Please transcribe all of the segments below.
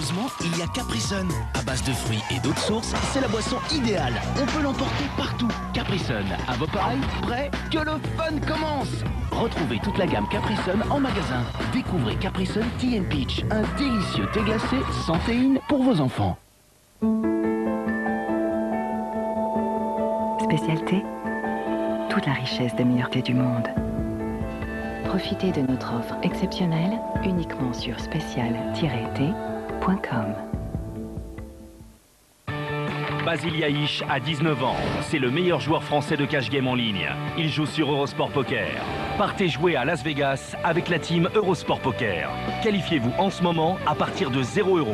Heureusement, il y a Capri Sun. À base de fruits et d'eau de source, c'est la boisson idéale. On peut l'emporter partout. Capri Sun, à vos pareils, prêts que le fun commence. Retrouvez toute la gamme Capri Sun en magasin. Découvrez Capri Sun Tea and Peach, un délicieux thé glacé sans théine pour vos enfants. Spécialité, toute la richesse des meilleurs thés du monde. Profitez de notre offre exceptionnelle uniquement sur spécial-thé.com. Basile Yaïch a 19 ans. C'est le meilleur joueur français de cash game en ligne. Il joue sur Eurosport Poker. Partez jouer à Las Vegas avec la team Eurosport Poker. Qualifiez-vous en ce moment à partir de 0 €.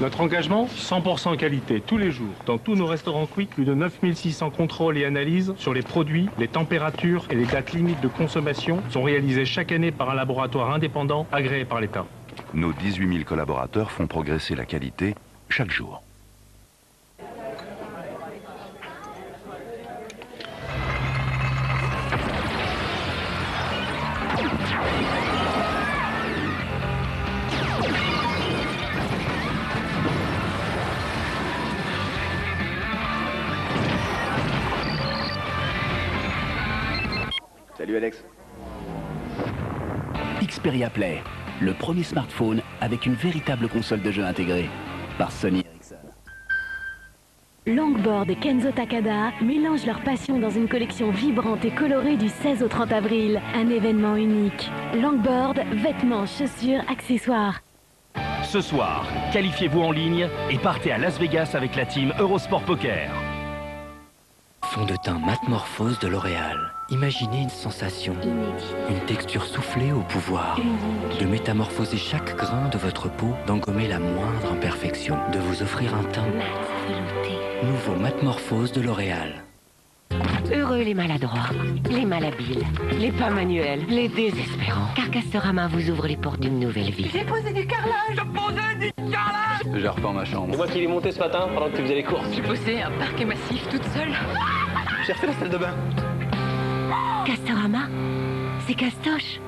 Notre engagement, 100% qualité, tous les jours. Dans tous nos restaurants Quick, plus de 9600 contrôles et analyses sur les produits, les températures et les dates limites de consommation sont réalisés chaque année par un laboratoire indépendant agréé par l'État. Nos 18 000 collaborateurs font progresser la qualité chaque jour. Salut Alex. Xperia Play, le premier smartphone avec une véritable console de jeu intégrée. Par Sony Ericsson. Longboard et Kenzo Takada mélangent leur passion dans une collection vibrante et colorée du 16 au 30 avril. Un événement unique. Longboard, vêtements, chaussures, accessoires. Ce soir, qualifiez-vous en ligne et partez à Las Vegas avec la team Eurosport Poker. Fond de teint Matemorphose de L'Oréal. Imaginez une sensation, une texture soufflée au pouvoir, de métamorphoser chaque grain de votre peau, d'engommer la moindre imperfection, de vous offrir un teint nouveau Matemorphose de L'Oréal. Heureux les maladroits, les malhabiles, les pas manuels, les désespérants. Car Castorama vous ouvre les portes d'une nouvelle vie. J'ai posé du carrelage. J'ai posé du carrelage. Je repars ma chambre. C'est moi qui l'ai monté ce matin pendant que tu faisais les courses. J'ai posé un parquet massif toute seule. J'ai refait la salle de bain. Castorama, c'est Castoche.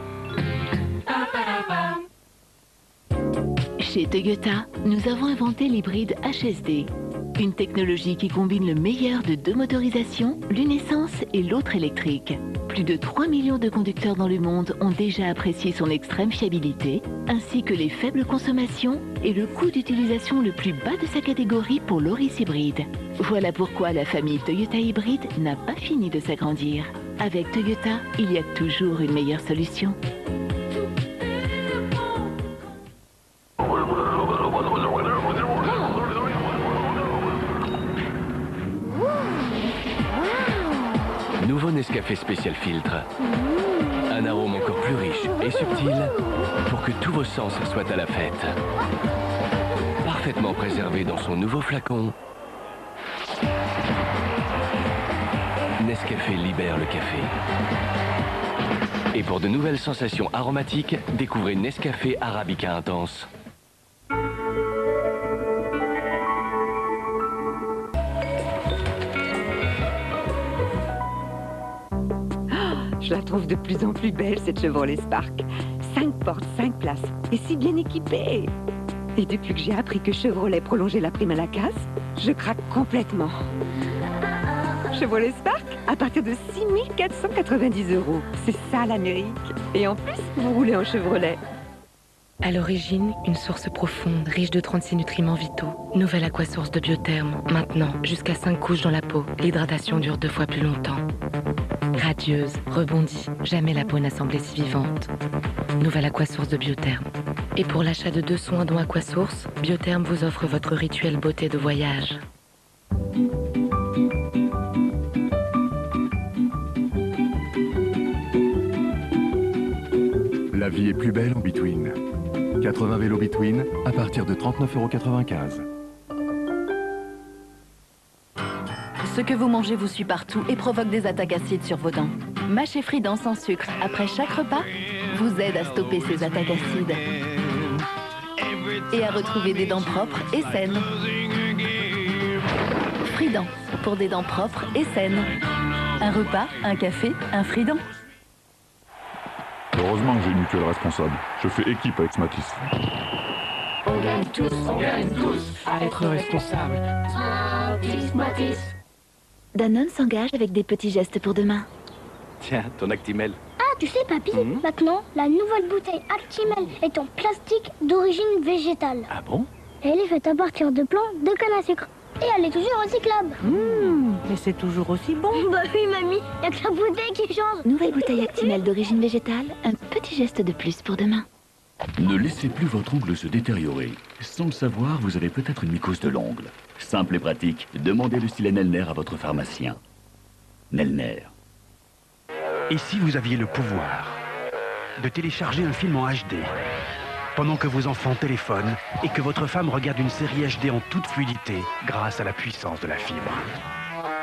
Chez Toyota, nous avons inventé l'hybride HSD. Une technologie qui combine le meilleur de deux motorisations, l'une essence et l'autre électrique. Plus de 3 millions de conducteurs dans le monde ont déjà apprécié son extrême fiabilité, ainsi que les faibles consommations et le coût d'utilisation le plus bas de sa catégorie pour l'Auris hybride. Voilà pourquoi la famille Toyota hybride n'a pas fini de s'agrandir. Avec Toyota, il y a toujours une meilleure solution. Nouveau Nescafé Spécial Filtre. Un arôme encore plus riche et subtil pour que tous vos sens soient à la fête. Parfaitement préservé dans son nouveau flacon, Nescafé libère le café. Et pour de nouvelles sensations aromatiques, découvrez Nescafé Arabica Intense. Je la trouve de plus en plus belle, cette Chevrolet Spark. 5 portes, 5 places, et si bien équipée. Et depuis que j'ai appris que Chevrolet prolongeait la prime à la casse, je craque complètement. Chevrolet Spark, à partir de 6 490 €. C'est ça l'Amérique. Et en plus, vous roulez en Chevrolet. À l'origine, une source profonde, riche de 36 nutriments vitaux. Nouvelle aquasource de Biotherme. Maintenant, jusqu'à 5 couches dans la peau. L'hydratation dure 2 fois plus longtemps. Radieuse, rebondie, jamais la peau n'a semblé si vivante. Nouvelle aquasource de Biotherme. Et pour l'achat de 2 soins dont Aquasource, Biotherme vous offre votre rituel beauté de voyage. La vie est plus belle en Between. 80 vélos Between à partir de 39,95 €. Ce que vous mangez vous suit partout et provoque des attaques acides sur vos dents. Mâchez Frident sans sucre après chaque repas vous aide à stopper ces attaques acides et à retrouver des dents propres et saines. Frident, pour des dents propres et saines. Un repas, un café, un Frident. Heureusement que j'ai une mutuelle responsable. Je fais équipe avec Smatis. On gagne tous à être responsable. Smarties. Danone s'engage avec des petits gestes pour demain. Tiens, ton Actimel. Ah, tu sais, papy, maintenant, la nouvelle bouteille Actimel est en plastique d'origine végétale. Ah bon? Elle est faite à partir de plants de canne à sucre. Et elle est toujours recyclable. Mais c'est toujours aussi bon. Bah oui, mamie, y'a que la bouteille qui change. Nouvelle bouteille Actimel d'origine végétale, un petit geste de plus pour demain. Ne laissez plus votre ongle se détériorer. Sans le savoir, vous avez peut-être une mycose de l'ongle. Simple et pratique, demandez le stylet Nelner à votre pharmacien. Nelner. Et si vous aviez le pouvoir de télécharger un film en HD pendant que vos enfants téléphonent et que votre femme regarde une série HD en toute fluidité grâce à la puissance de la fibre?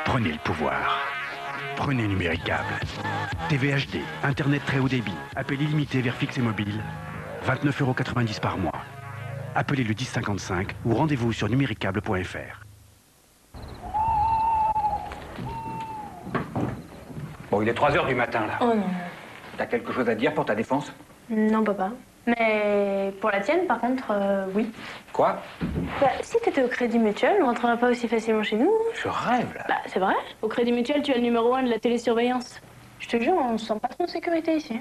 Prenez le pouvoir. Prenez Numéricable. TV HD, Internet très haut débit, appel illimité vers fixe et mobile, 29,90 € par mois. Appelez le 1055 ou rendez-vous sur numéricable.fr. Bon, il est 3 h du matin, là. Oh non. T'as quelque chose à dire pour ta défense? Non, papa. Mais pour la tienne, par contre, oui. Quoi? Bah, si t'étais au Crédit Mutuel, on rentrerait pas aussi facilement chez nous. Je rêve, là. Bah, c'est vrai. Au Crédit Mutuel, tu as le numéro 1 de la télésurveillance. Je te jure, on se sent pas trop en sécurité ici.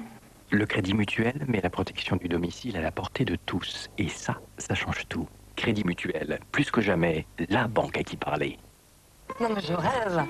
Le Crédit Mutuel met la protection du domicile à la portée de tous. Et ça change tout. Crédit Mutuel, plus que jamais, la banque à qui parler. Non, mais je rêve.